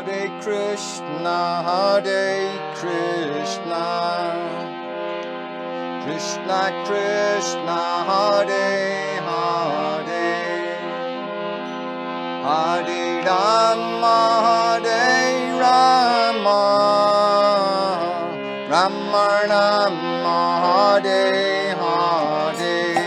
Krishna, Krishna Krishna, Hare Hare, Hare Rama, Rama Rama, Hare Hare.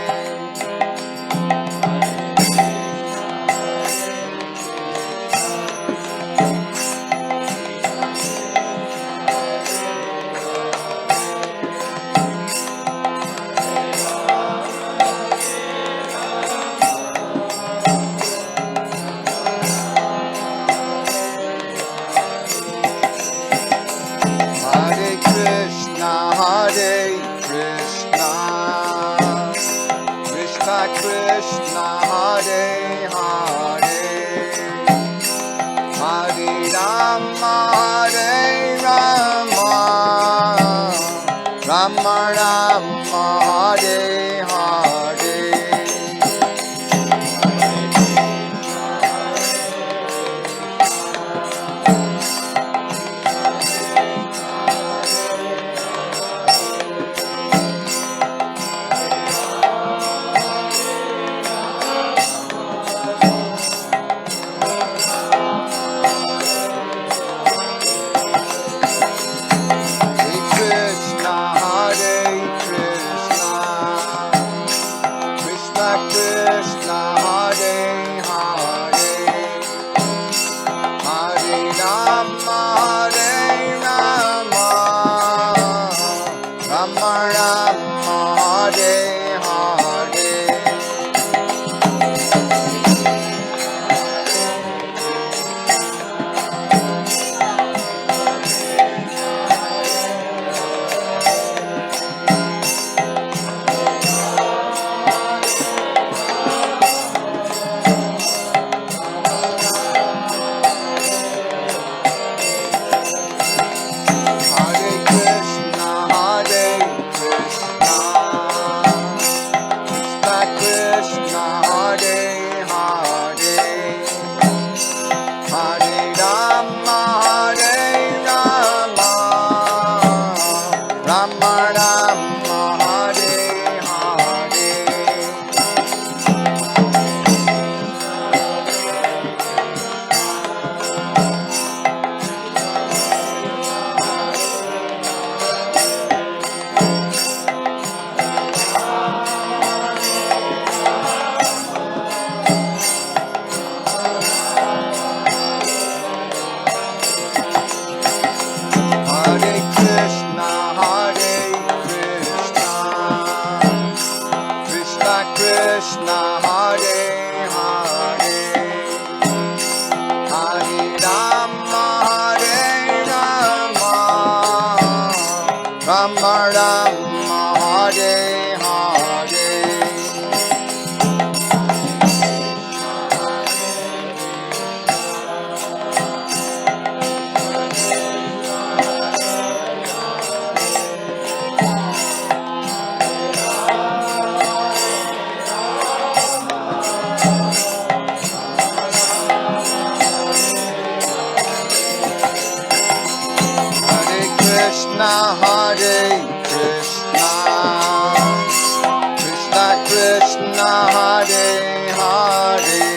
Krishna, Hare Hare, Hare Rama, Rama Rama, Hare Hare. Krishna, Hare Krishna, Krishna Krishna, Hare Hare, Hare Rama, Rama Rama, Hare Hare. Krishna, Hare Krishna, Krishna Krishna, Hare Hare,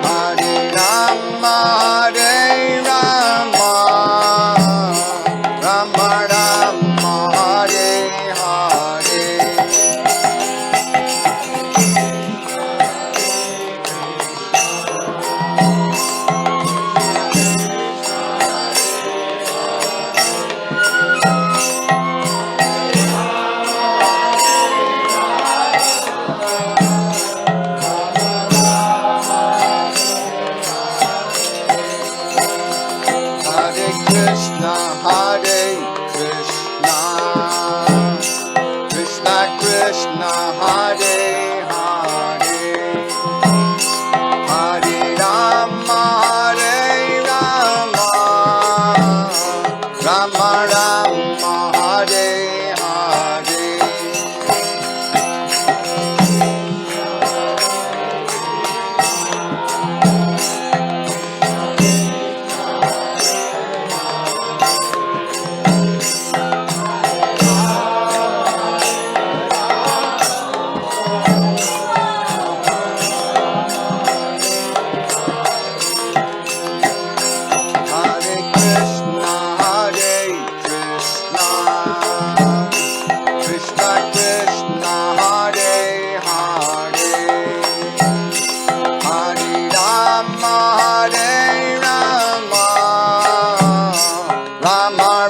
Hare Rama, Rama Rama, Hare Hare.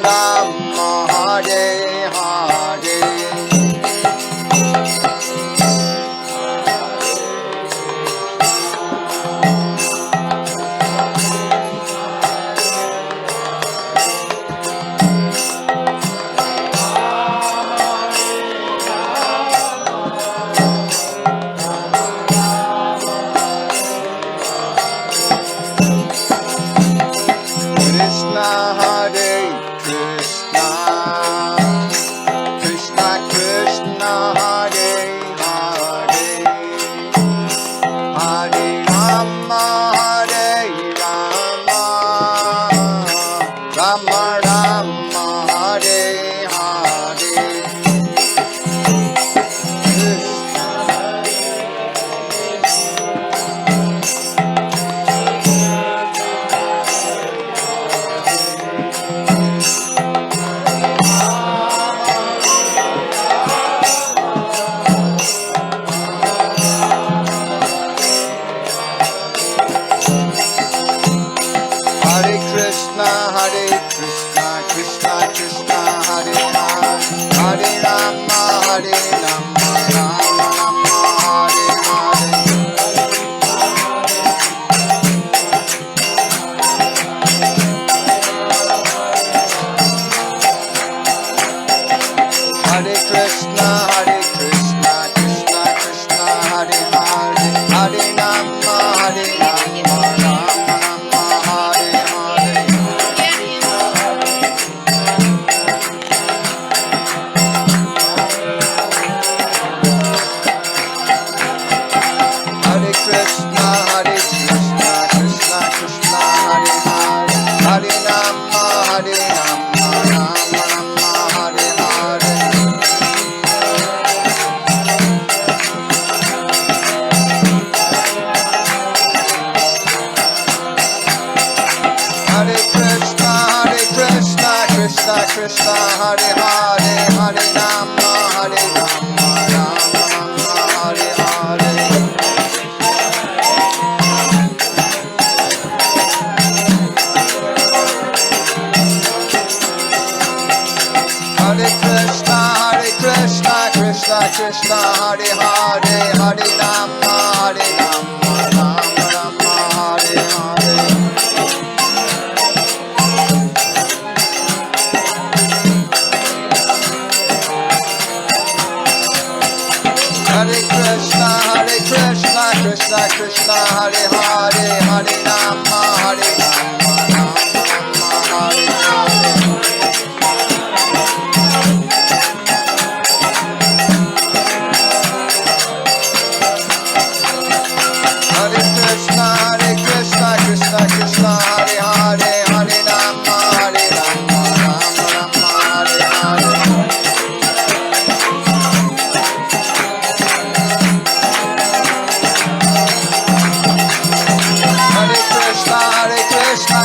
Rama, Hare Hare. Krishna Hare Krishna, Krishna Krishna Hare Hare, Hare Rama Hare Rama, Rama Rama Hare Hare. Hare Krishna, Krishna Krishna, Hare Hare, Hare Rama, Hare Rama, Rama Rama, Hare Hare. Hare Krishna, Krishna Krishna, Hare Hare, Hare Rama, Hare Rama, Rama Rama, Hare Hare. Hare Krishna, Krishna Krishna, Hare Hare, Hare Rama, Hare Rama, Rama Rama, Hare Hare. Hare Krishna, Krishna Krishna, Hare Hare, Hare Rama, Hare Rama, Rama Rama, Hare Hare. Hare Krishna, Krishna Krishna, Hare Hare, Hare Rama, Hare Rama, Rama Rama, Hare Hare. Hare Krishna, Krishna Krishna, Hare Hare, Hare Rama, Hare Rama, Rama Rama, Hare Hare. Hare Krishna, Krishna Krishna, Hare Hare, Hare Rama, Hare Rama, Rama Rama, Hare Hare. Hare Krishna,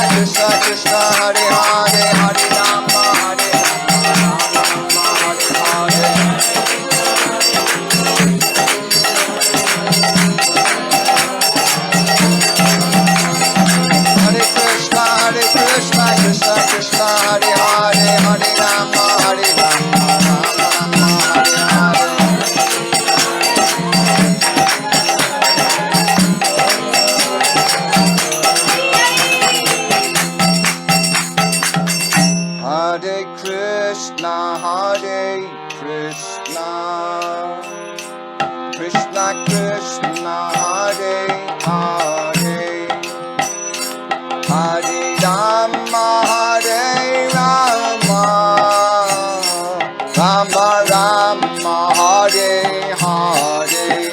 Krishna Krishna, Hare Hare, Hare Rama, Hare Rama, Rama Rama, Hare Hare. Hare Krishna, Krishna Krishna, Hare Hare, Hare Rama, Hare Rama, Rama Rama, Hare Hare. Hare Krishna, Krishna Krishna, Hare Hare, Hare Rama, Hare Rama, Rama Rama, Hare Hare.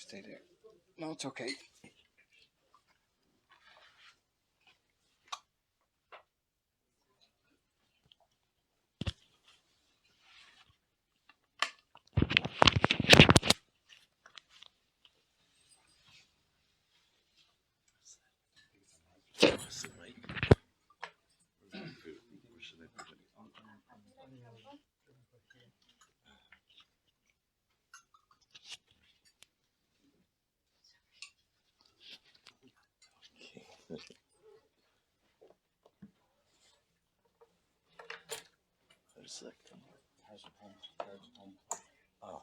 Stay there. No, it's okay. Oh.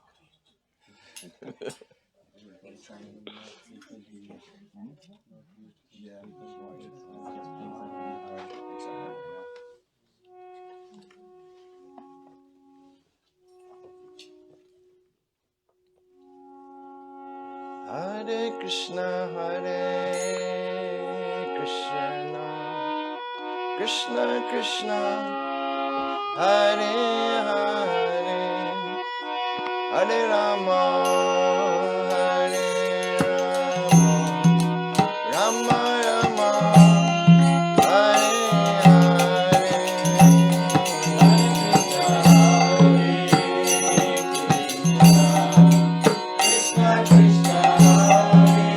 Hare Krishna, Hare Krishna, Krishna Krishna, Hare Hare, Hare Rama, Hare Rama, Rama Rama, Hare Hare, Krishna Krishna, Hare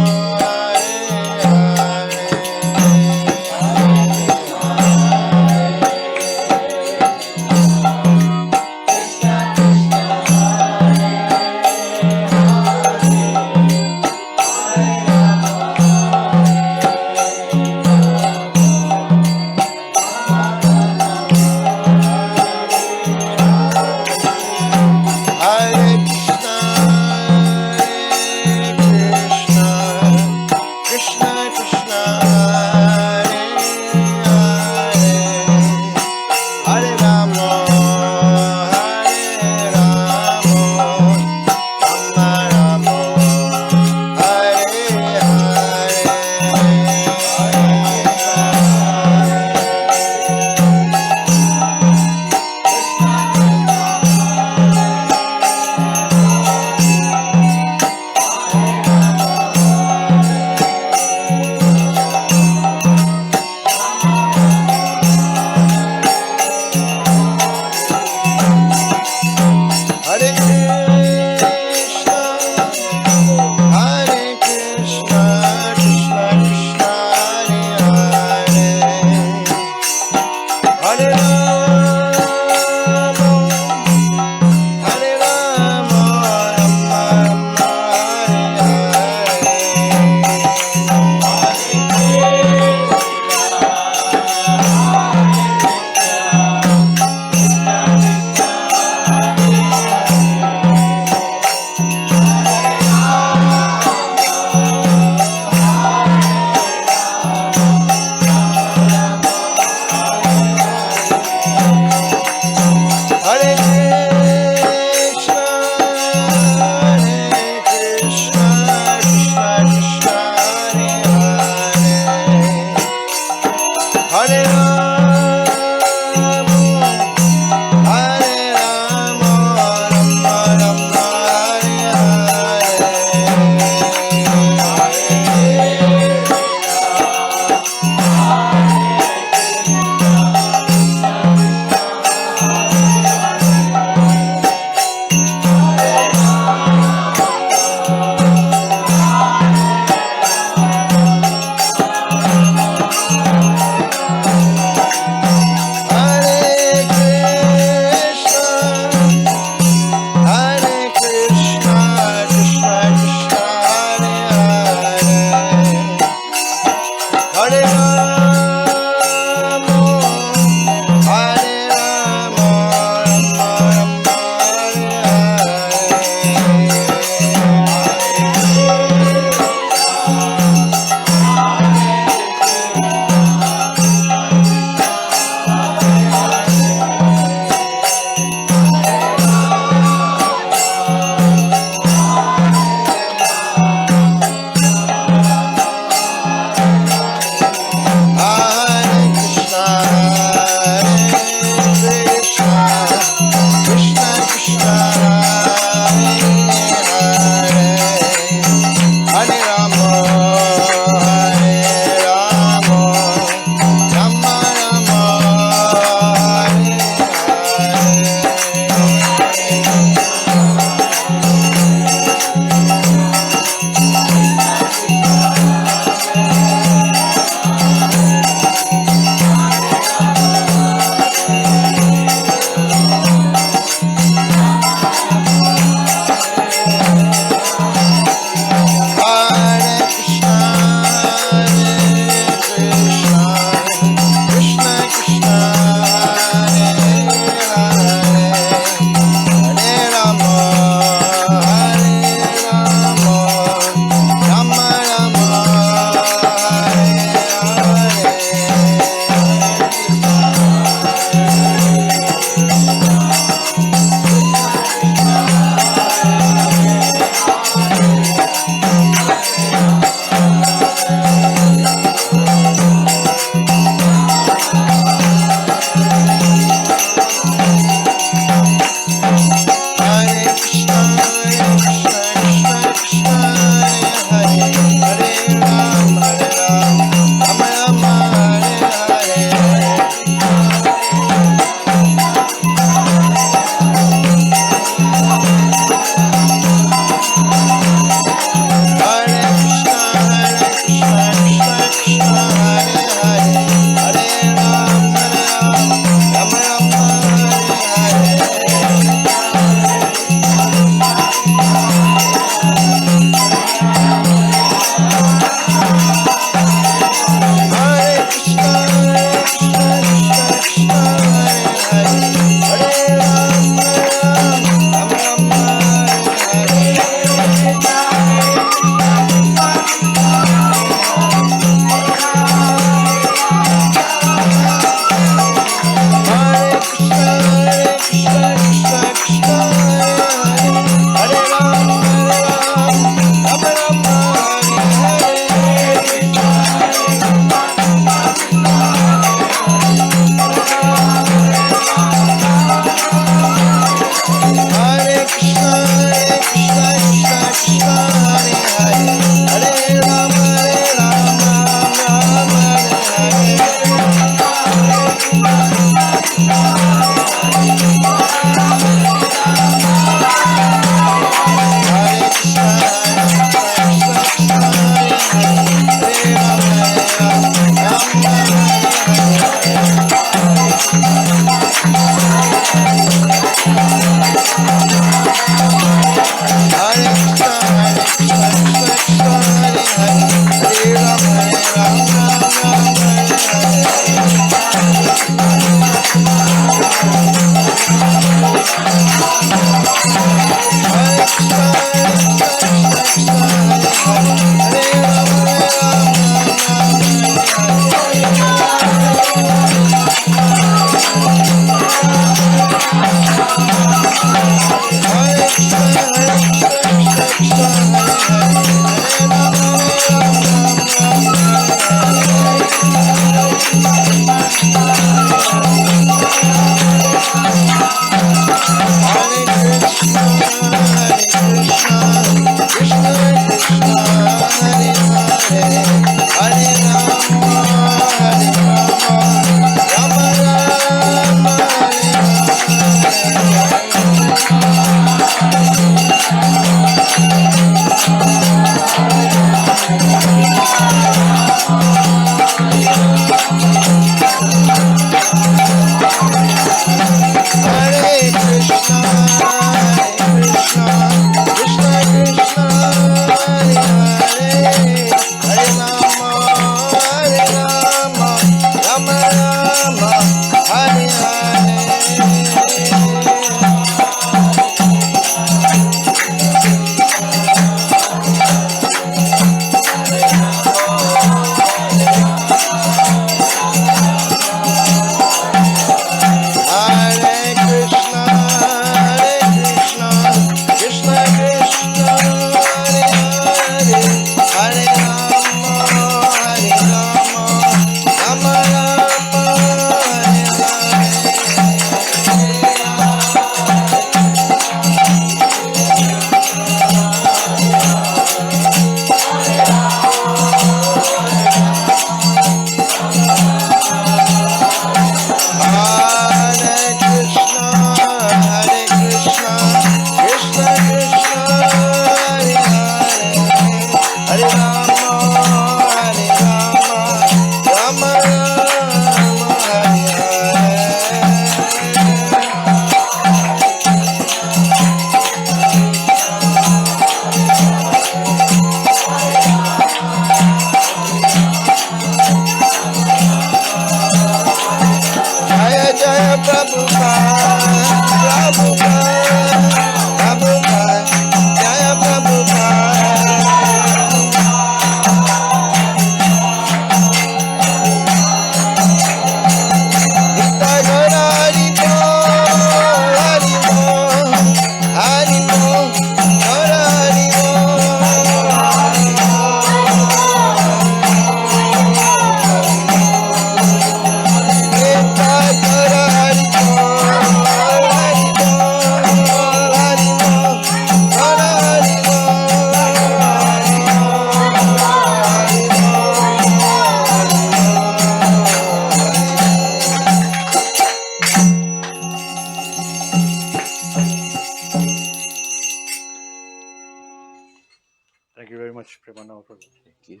much, Premanama Prabhu. Thank you.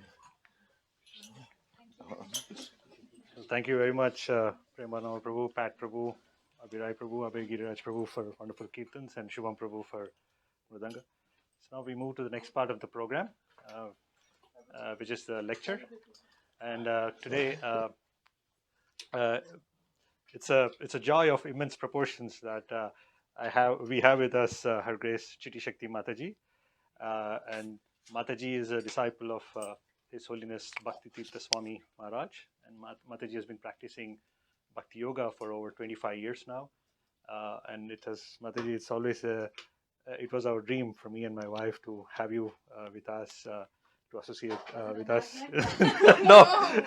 Thank you very much, Premanama Prabhu, Pat Prabhu, Abhiray Prabhu, Abhay Giriraj Prabhu for wonderful kirtans, and Shubham Prabhu for Mridanga. So now we move to the next part of the program, which is the lecture. And today, it's a joy of immense proportions that we have with us Her Grace Chitti Shakti Mataji, and Mataji is a disciple of His Holiness Bhakti Tirtha Swami Maharaj, and Mataji has been practicing Bhakti Yoga for over 25 years now, and Mataji, it's always it was our dream for me and my wife to have you with us. To associate with us, no,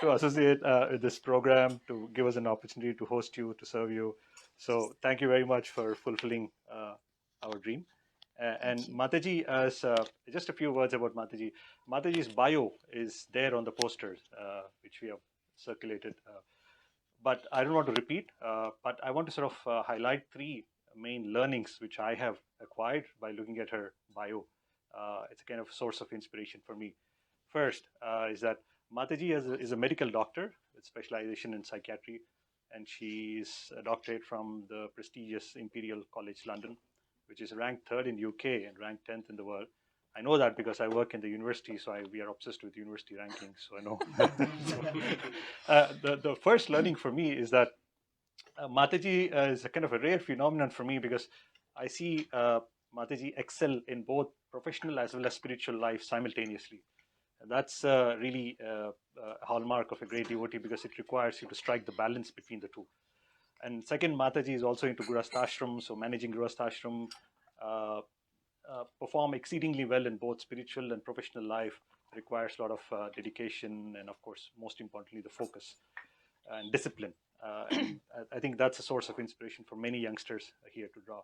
to associate with this program, to give us an opportunity to host you, to serve you. So thank you very much for fulfilling our dream. And Mataji, as just a few words about Mataji. Mataji's bio is there on the posters, which we have circulated. But I don't want to repeat, but I want to sort of highlight three main learnings which I have acquired by looking at her bio. It's a kind of source of inspiration for me. First is that Mataji is a medical doctor with specialization in psychiatry, and she is a doctorate from the prestigious Imperial College London, which is ranked 3rd in the UK and ranked 10th in the world. I know that because I work in the university, so we are obsessed with university rankings, so I know. The first learning for me is that Mataji is a kind of a rare phenomenon for me, because I see Mataji excel in both professional as well as spiritual life simultaneously. And that's really a hallmark of a great devotee, because it requires you to strike the balance between the two. And second, Mataji is also into Grihastashram, so managing Grihastashram, perform exceedingly well in both spiritual and professional life requires a lot of dedication, and of course, most importantly, the focus and discipline. And I think that's a source of inspiration for many youngsters here to draw.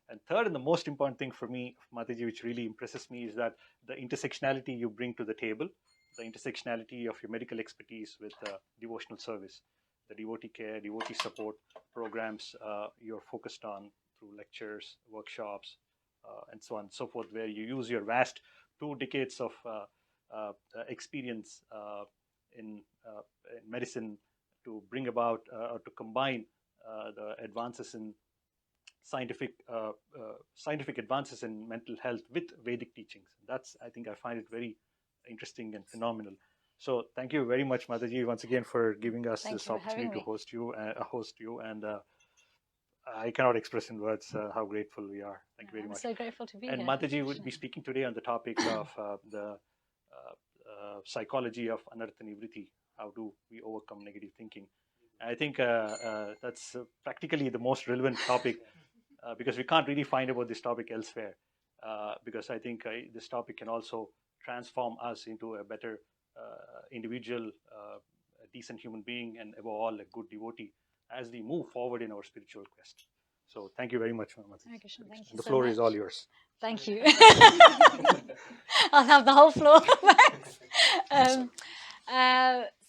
And third, and the most important thing for me, Mataji, which really impresses me, is that the intersectionality you bring to the table, the intersectionality of your medical expertise with devotional service, the devotee care, devotee support programs you're focused on through lectures, workshops, and so on and so forth, where you use your vast 2 decades of experience in medicine to bring about or to combine the advances in scientific advances in mental health with Vedic teachings. That's, I think, I find it very interesting and phenomenal. So thank you very much, Mataji, once again for giving us this opportunity to host you. And I cannot express in words how grateful we are. Thank you very much. I'm so grateful to be here. And Mataji would be speaking today on the topic of the psychology of anartha nivriti. How do we overcome negative thinking? And I think that's practically the most relevant topic, because we can't really find about this topic elsewhere. Because I think this topic can also transform us into a better individual, a decent human being, and above all, a good devotee as we move forward in our spiritual quest. So thank you very much, Mataji. Thank you. The floor is all yours. Thank you. I'll have the whole floor.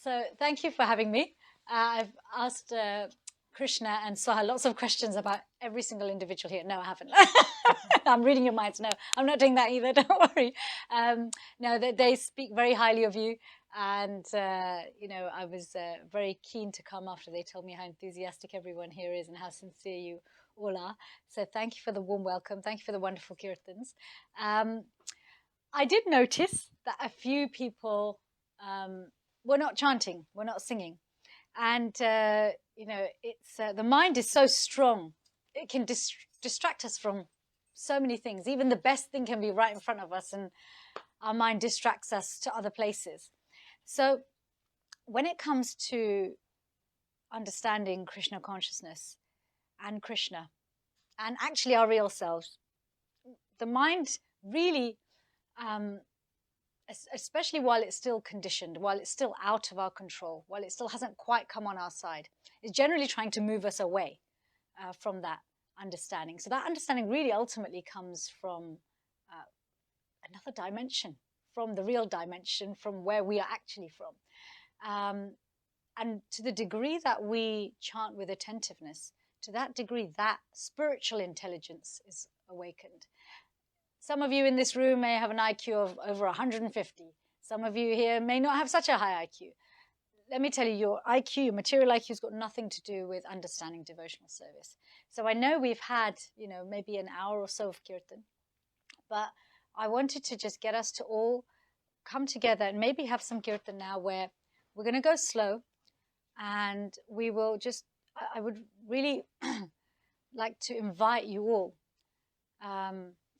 So thank you for having me. I've asked Krishna and Swaha lots of questions about every single individual here. No, I haven't. I'm reading your minds. No, I'm not doing that either. Don't worry. No, they speak very highly of you. And, I was very keen to come after they told me how enthusiastic everyone here is and how sincere you all are. So thank you for the warm welcome. Thank you for the wonderful kirtans. I did notice that a few people were not chanting, were not singing. And, it's the mind is so strong. It can distract us from so many things. Even the best thing can be right in front of us, and our mind distracts us to other places. So when it comes to understanding Krishna consciousness and Krishna, and actually our real selves, the mind really, especially while it's still conditioned, while it's still out of our control, while it still hasn't quite come on our side, is generally trying to move us away from that understanding. So that understanding really ultimately comes from another dimension, from the real dimension, from where we are actually from. And to the degree that we chant with attentiveness, to that degree that spiritual intelligence is awakened. Some of you in this room may have an IQ of over 150. Some of you here may not have such a high IQ. Let me tell you, your IQ, your material IQ, has got nothing to do with understanding devotional service. So I know we've had, maybe an hour or so of Kirtan, but I wanted to just get us to all come together and maybe have some Kirtan now where we're going to go slow, and we will just, I would really like to invite you all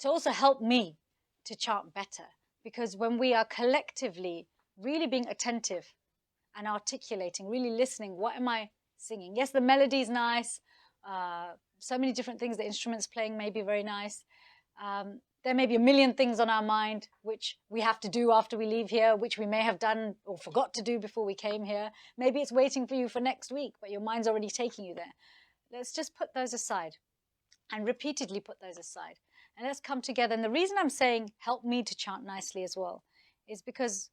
to also help me to chant better, because when we are collectively really being attentive and articulating, really listening, what am I singing? Yes, the melody's nice, so many different things, the instruments playing may be very nice. There may be a million things on our mind which we have to do after we leave here, which we may have done or forgot to do before we came here. Maybe it's waiting for you for next week, but your mind's already taking you there. Let's just put those aside and repeatedly put those aside. And let's come together. And the reason I'm saying help me to chant nicely as well is because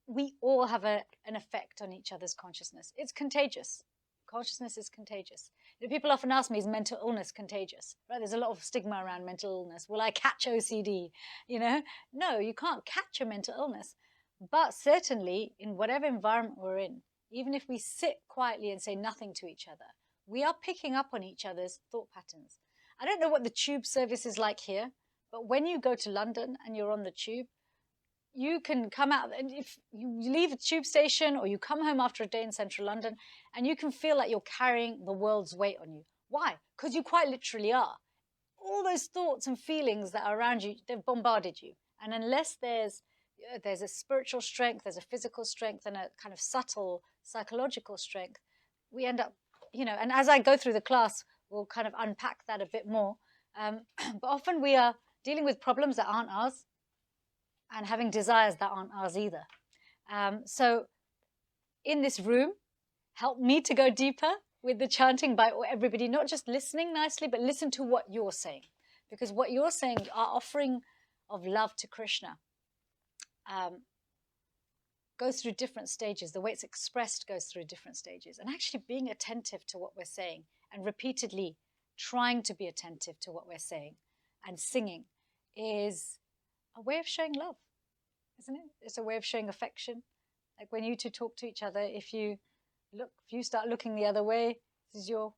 we all have an effect on each other's consciousness. It's contagious. Consciousness is contagious. People often ask me, is mental illness contagious? Right? There's a lot of stigma around mental illness. Will I catch OCD? No, you can't catch a mental illness. But certainly, in whatever environment we're in, even if we sit quietly and say nothing to each other, we are picking up on each other's thought patterns. I don't know what the tube service is like here, but when you go to London and you're on the tube, you can come out, and if you leave a tube station or you come home after a day in central London, and you can feel like you're carrying the world's weight on you. Why? Because you quite literally are. All those thoughts and feelings that are around you, they've bombarded you. And unless there's a spiritual strength, there's a physical strength, and a kind of subtle psychological strength, we end up, and as I go through the class, we'll kind of unpack that a bit more. But often we are dealing with problems that aren't ours, and having desires that aren't ours either. So in this room, help me to go deeper with the chanting by everybody, not just listening nicely, but listen to what you're saying. Because what you're saying, our offering of love to Krishna, goes through different stages. The way it's expressed goes through different stages. And actually being attentive to what we're saying and repeatedly trying to be attentive to what we're saying and singing is a way of showing love, isn't it? It's a way of showing affection. Like when you two talk to each other, if you start looking the other way, this is your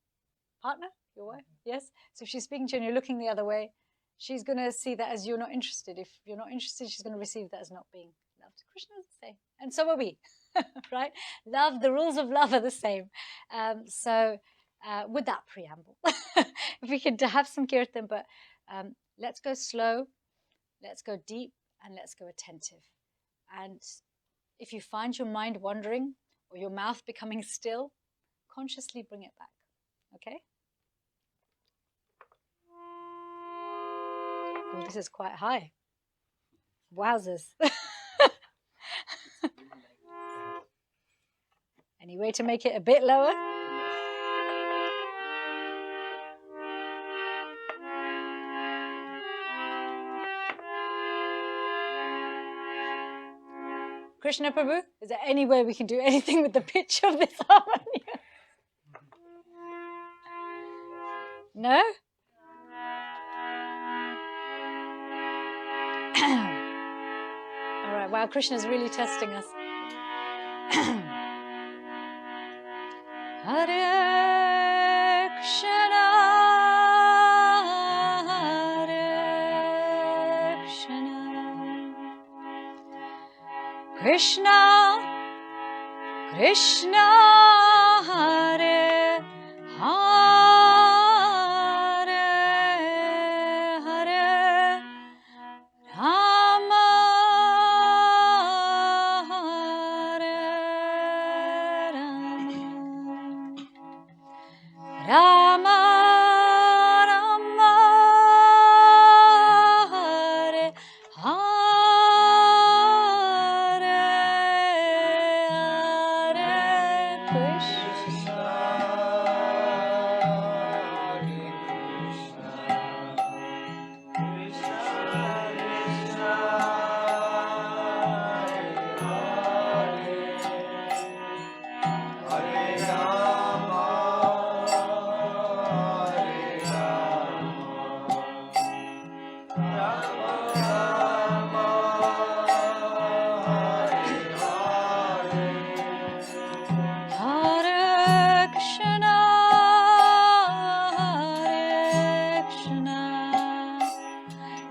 partner, your wife, yes? So if she's speaking to you and you're looking the other way, she's going to see that as you're not interested. If you're not interested, she's going to receive that as not being loved. Krishna is the same, and so are we, right? Love, the rules of love are the same. With that preamble, if we could have some kirtan, but let's go slow. Let's go deep, and let's go attentive. And if you find your mind wandering or your mouth becoming still, consciously bring it back, okay? Oh, this is quite high. Wowzers. Any way to make it a bit lower? Krishna Prabhu, is there any way we can do anything with the pitch of this harmony? No? All right, wow, Krishna's really testing us. Hare Krishna, Hare Krishna, Krishna, Krishna, Hare Hare, Hare Rama, Hare Rama, Rama Rama, Hare Hare, Hare Krishna.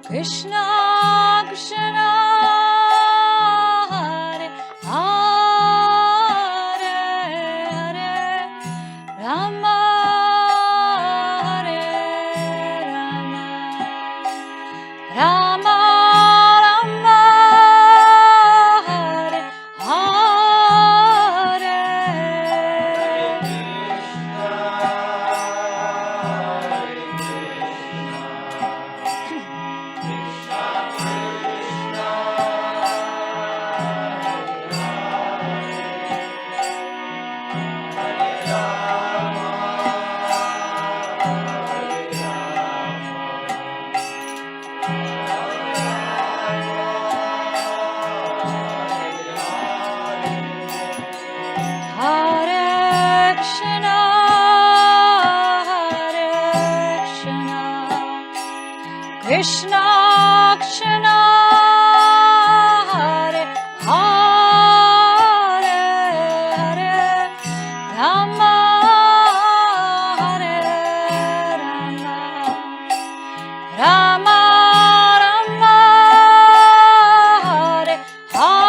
Krishna Krishna Hare Hare Hare Rama Hare Rama Rama Rama Hare Hare Hare Krishna, Hare Krishna, Krishna Krishna, Hare Hare Hare Rama, Hare Rama, Rama Rama, Hare Hare.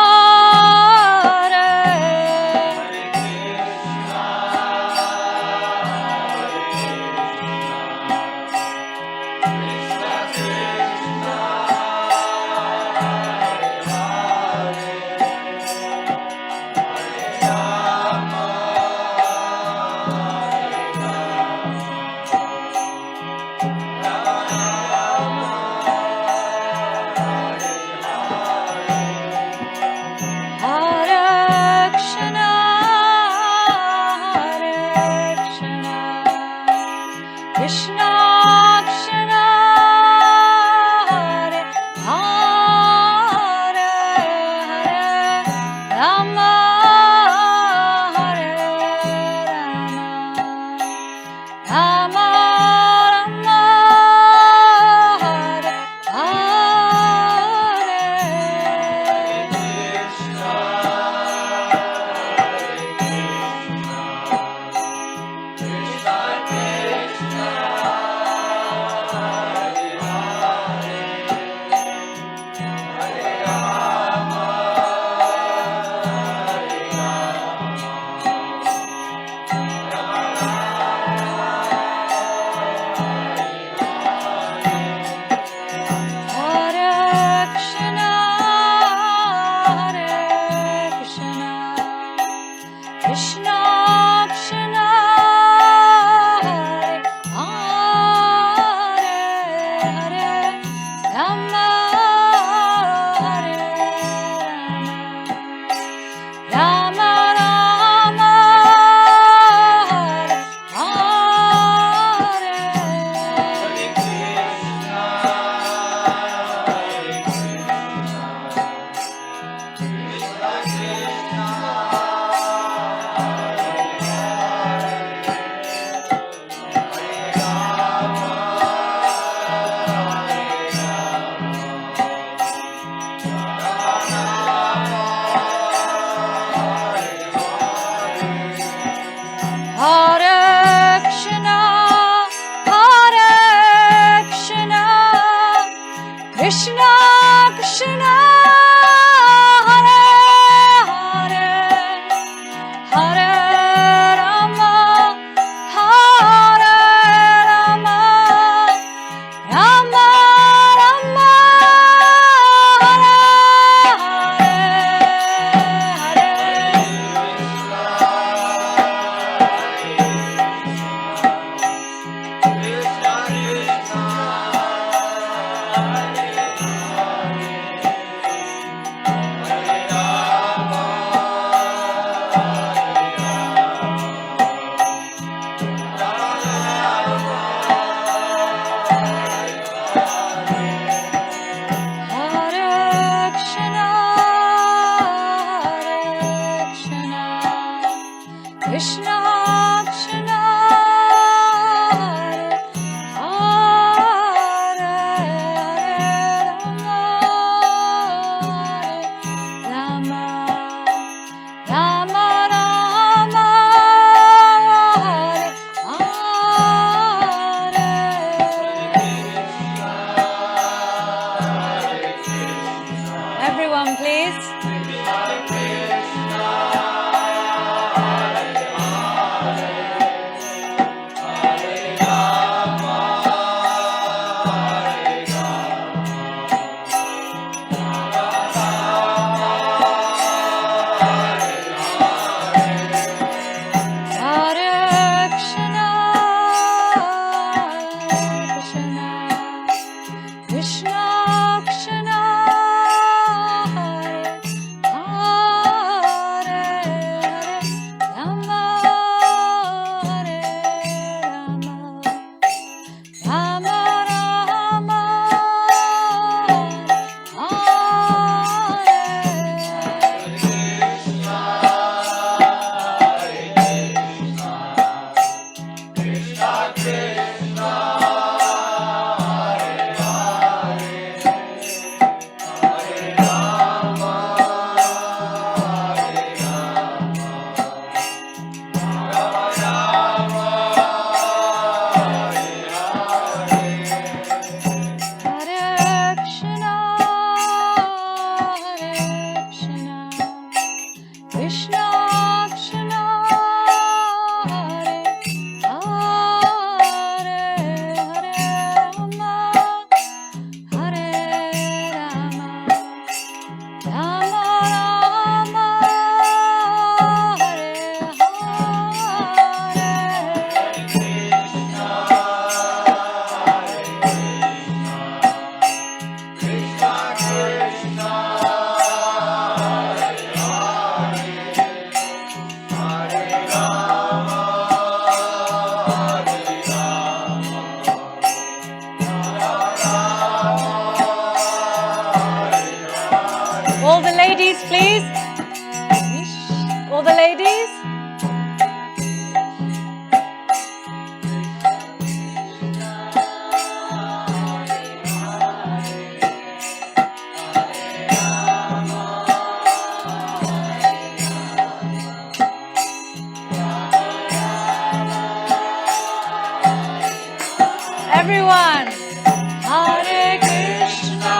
Everyone, Hare Krishna,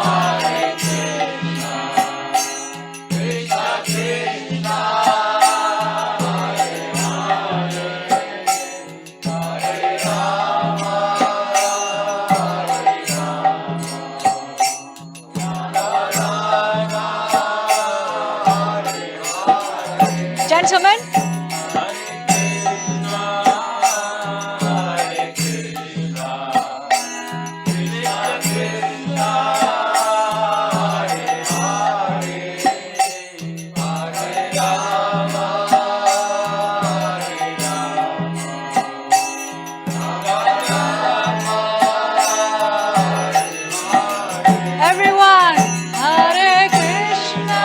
Hare Gentlemen, everyone, Hare Krishna,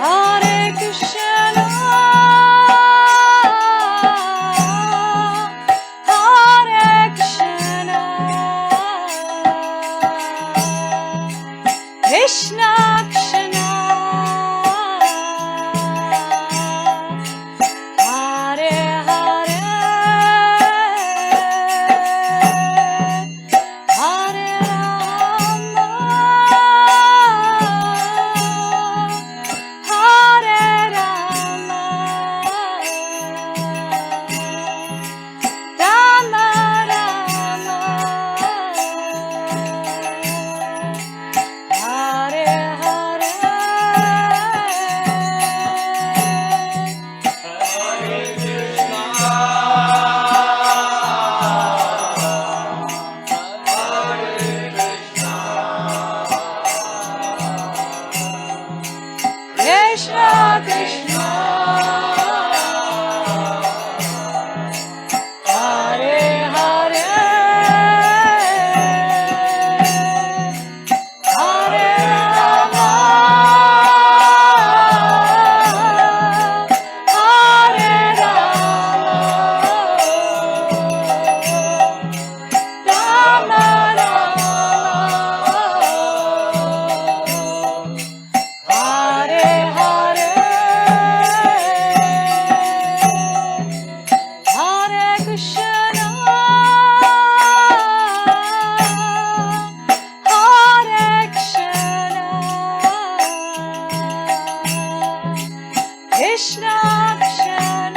Hare Krishna, Hare Krishna, Krishna Krishna, Hare Hare, Hare Rama, Hare Rama, Rama Rama, Hare Hare, Krishna Krishna, Hare Hare, Hare Rama, Hare Rama, Rama Rama, Hare Hare, Hare Krishna, Hare Krishna, Krishna Krishna,